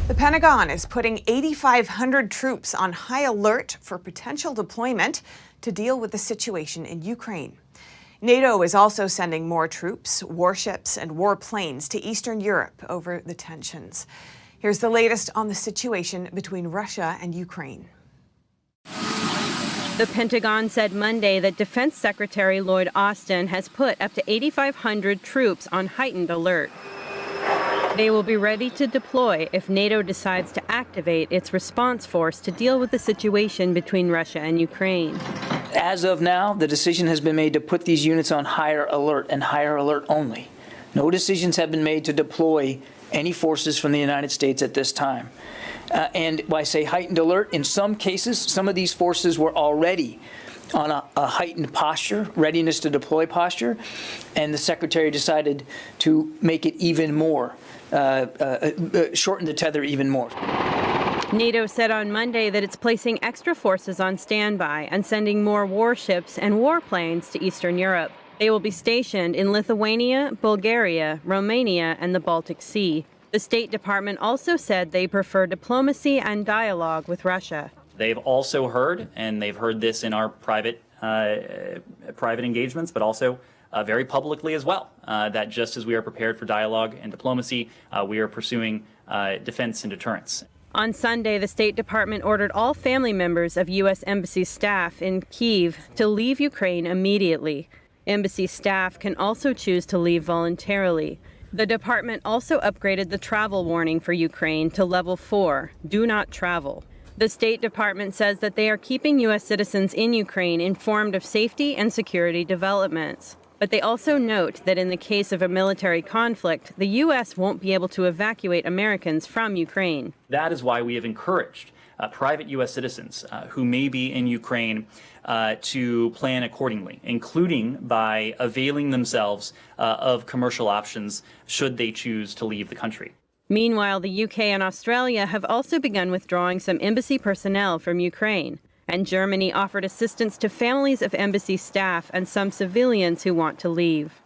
The Pentagon is putting 8,500 troops on high alert for potential deployment to deal with the situation in Ukraine. NATO is also sending more troops, warships, and warplanes to Eastern Europe over the tensions. Here's the latest on the situation between Russia and Ukraine. The Pentagon said Monday that Defense Secretary Lloyd Austin has put up to 8,500 troops on heightened alert. They will be ready to deploy if NATO decides to activate its response force to deal with the situation between Russia and Ukraine. As of now, the decision has been made to put these units on higher alert and higher alert only. No decisions have been made to deploy any forces from the United States at this time. And when I say heightened alert, in some cases, some of these forces were already on a heightened posture, readiness to deploy posture, and the Secretary decided to make it even more, shorten the tether even more. NATO said on Monday that it's placing extra forces on standby and sending more warships and warplanes to Eastern Europe. They will be stationed in Lithuania, Bulgaria, Romania, and the Baltic Sea. The State Department also said they prefer diplomacy and dialogue with Russia. They've also heard, and they've heard this in our private engagements, but also very publicly as well, that just as we are prepared for dialogue and diplomacy, we are pursuing defense and deterrence. On Sunday, the State Department ordered all family members of U.S. Embassy staff in Kyiv to leave Ukraine immediately. Embassy staff can also choose to leave voluntarily. The department also upgraded the travel warning for Ukraine to level 4, do not travel. The State Department says that they are keeping U.S. citizens in Ukraine informed of safety and security developments. But they also note that in the case of a military conflict, the U.S. won't be able to evacuate Americans from Ukraine. That is why we have encouraged private U.S. citizens who may be in Ukraine to plan accordingly, including by availing themselves of commercial options should they choose to leave the country. Meanwhile, the UK and Australia have also begun withdrawing some embassy personnel from Ukraine. And Germany offered assistance to families of embassy staff and some civilians who want to leave.